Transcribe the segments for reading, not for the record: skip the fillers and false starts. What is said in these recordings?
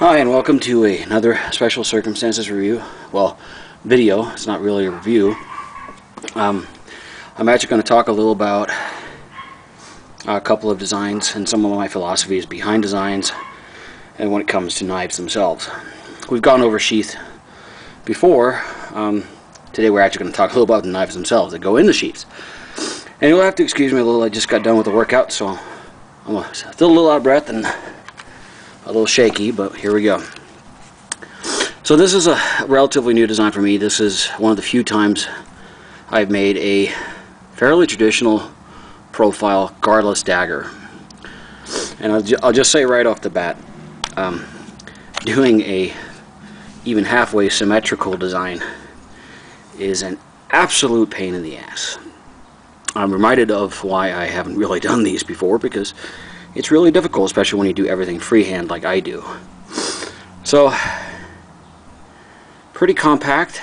Hi, and welcome to another special circumstances review. Well, video. It's not really a review. I'm actually going to talk a little about a couple of designs and some of my philosophies behind designs and when it comes to knives themselves. We've gone over sheath before. Today we're actually going to talk a little about the knives themselves that go in the sheaths. And you'll have to excuse me a little. I just got done with the workout, so I'm still a little out of breath and a little shaky, but here we go. So this is a relatively new design for me. This is one of the few times I've made a fairly traditional profile guardless dagger. And I'll just say right off the bat, doing a even halfway symmetrical design is an absolute pain in the ass. I'm reminded of why I haven't really done these before, because it's really difficult, especially when you do everything freehand like I do. So, pretty compact.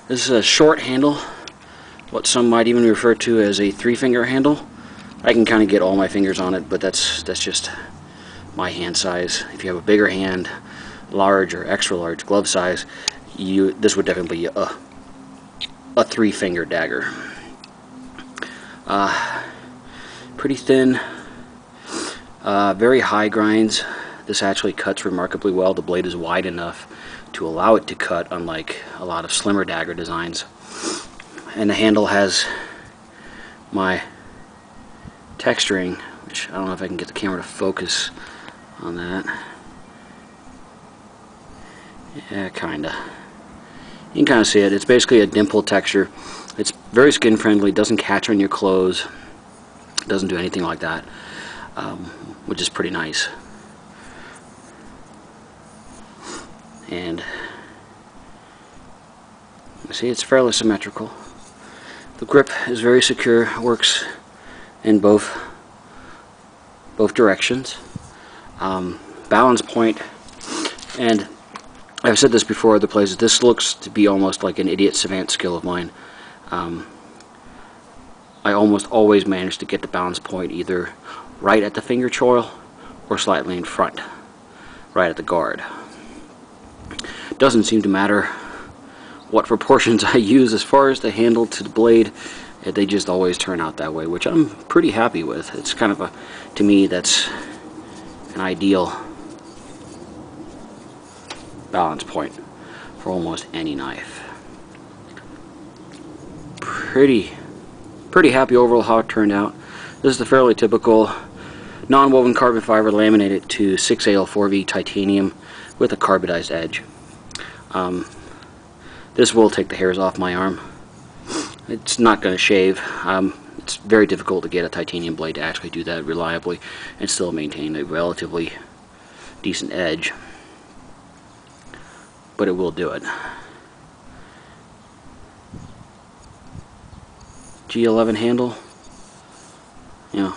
This is a short handle, what some might even refer to as a 3-finger handle. I can kind of get all my fingers on it, but that's just my hand size. If you have a bigger hand, large or extra large glove size, this would definitely be a 3-finger dagger. Pretty thin. Very high grinds. This actually cuts remarkably well. The blade is wide enough to allow it to cut, unlike a lot of slimmer dagger designs. And the handle has my texturing, which I don't know if I can get the camera to focus on that. Yeah, kinda. You can kind of see it. It's basically a dimple texture. It's very skin friendly, doesn't catch on your clothes, doesn't do anything like that. Which is pretty nice. And you see, it's fairly symmetrical. The grip is very secure, works in both directions. Balance point, and I've said this before other places, this looks to be almost like an idiot savant skill of mine. I almost always manage to get the balance point either right at the finger choil or slightly in front, right at the guard. Doesn't seem to matter what proportions I use as far as the handle to the blade. They just always turn out that way, which I'm pretty happy with. It's kind of to me, that's an ideal balance point for almost any knife. Pretty happy overall how it turned out. This is the fairly typical non-woven carbon fiber laminated to 6AL4V titanium with a carbidized edge. This will take the hairs off my arm. It's not going to shave. It's very difficult to get a titanium blade to actually do that reliably and still maintain a relatively decent edge. But it will do it. G11 handle. You know,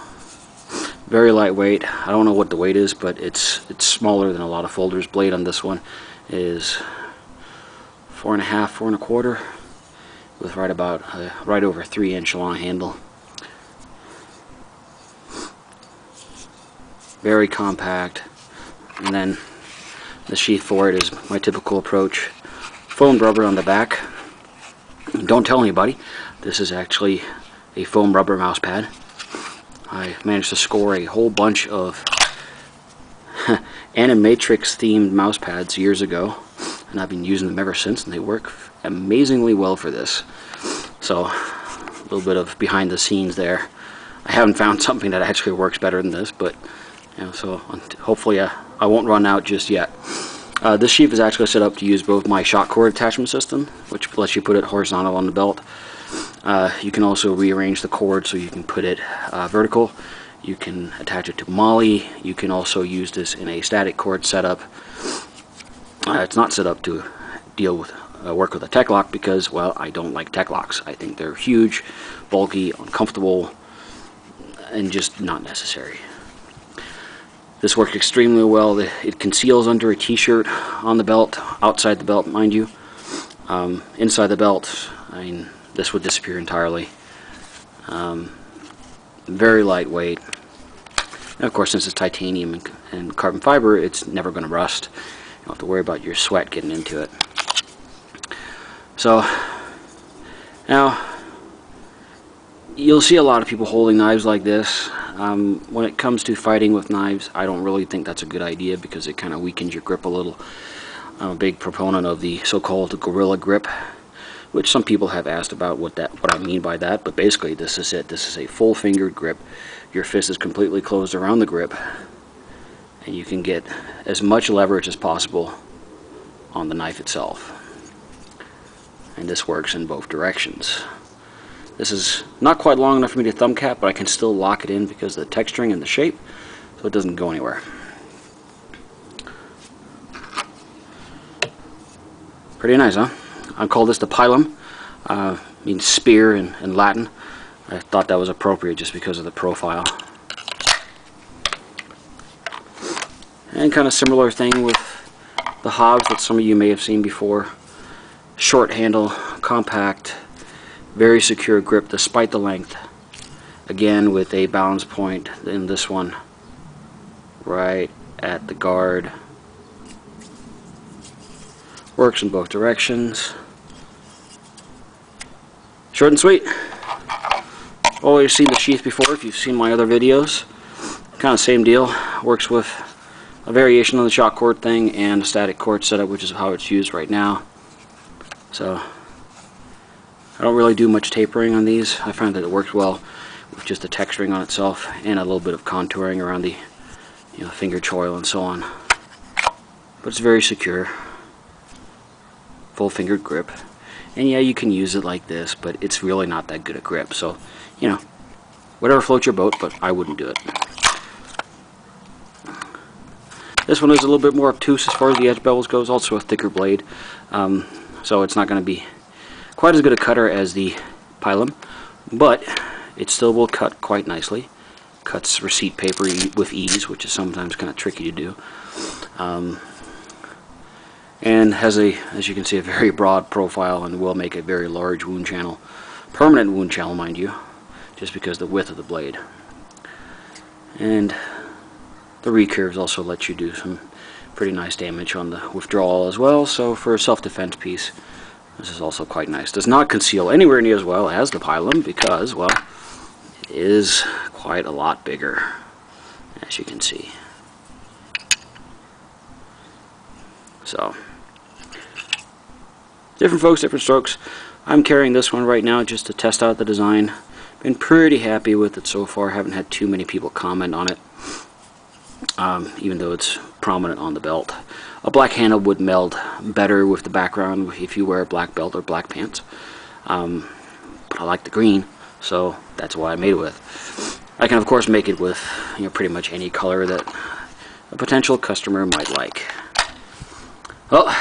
very lightweight. I don't know what the weight is, but it's smaller than a lot of folders. Blade on this one is 4.5, 4.25, with right over a 3-inch long handle. Very compact. And then the sheath for it is my typical approach. Foamed rubber on the back. Don't tell anybody. This is actually a foam rubber mouse pad. I managed to score a whole bunch of Animatrix themed mouse pads years ago, and I've been using them ever since, and they work amazingly well for this. So, a little bit of behind the scenes there. I haven't found something that actually works better than this, but you know, so hopefully I won't run out just yet. This sheath is actually set up to use both my shock cord attachment system, which lets you put it horizontal on the belt. You can also rearrange the cord so you can put it vertical. You can attach it to MOLLE. You can also use this in a static cord setup. It's not set up to deal with work with a tech lock because, well, I don't like tech locks. I think they're huge, bulky, uncomfortable, and just not necessary. This works extremely well. It conceals under a t-shirt on the belt, outside the belt, mind you. Inside the belt, I mean, this would disappear entirely. Very lightweight. And of course, since it's titanium and carbon fiber, it's never going to rust. You don't have to worry about your sweat getting into it. So now you'll see a lot of people holding knives like this. When it comes to fighting with knives, I don't really think that's a good idea because it kind of weakens your grip a little. I'm a big proponent of the so-called gorilla grip, which some people have asked about what I mean by that, but basically this is it. This is a full fingered grip. Your fist is completely closed around the grip, and you can get as much leverage as possible on the knife itself. And this works in both directions. This is not quite long enough for me to thumb cap, but I can still lock it in because of the texturing and the shape, so it doesn't go anywhere. Pretty nice, huh? I call this the Pilum, means spear in Latin. I thought that was appropriate just because of the profile. And kind of similar thing with the Hobbes that some of you may have seen before. Short handle, compact, very secure grip despite the length. Again with a balance point in this one right at the guard. Works in both directions. Short and sweet. Always seen the sheath before if you've seen my other videos. Kind of same deal. Works with a variation on the shock cord thing and a static cord setup, which is how it's used right now. So I don't really do much tapering on these. I find that it works well with just the texturing on itself and a little bit of contouring around the finger choil and so on. But it's very secure. Full fingered grip. And yeah, you can use it like this, but it's really not that good a grip. So, whatever floats your boat, but I wouldn't do it. This one is a little bit more obtuse as far as the edge bevels goes, also a thicker blade. So it's not going to be quite as good a cutter as the Pilum, but it still will cut quite nicely. Cuts receipt paper with ease, which is sometimes kind of tricky to do. And has as you can see, a very broad profile and will make a very large wound channel. Permanent wound channel, mind you, just because of the width of the blade. And the recurves also let you do some pretty nice damage on the withdrawal as well, so for a self-defense piece, this is also quite nice. Does not conceal anywhere near as well as the Pilum because, well, it is quite a lot bigger, as you can see. So, different folks, different strokes. I'm carrying this one right now just to test out the design. Been pretty happy with it so far. Haven't had too many people comment on it, even though it's prominent on the belt. A black handle would meld better with the background if you wear a black belt or black pants. But I like the green, so that's why I made it with. I can of course make it with pretty much any color that a potential customer might like. Well,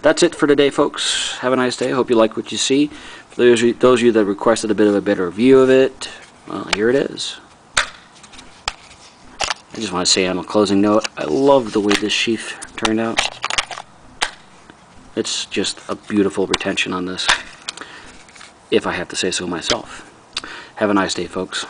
that's it for today, folks. Have a nice day. Hope you like what you see. For those of you that requested a bit of a better view of it, well, here it is. I just want to say on a closing note, I love the way this sheath turned out. It's just a beautiful retention on this, if I have to say so myself. Have a nice day, folks.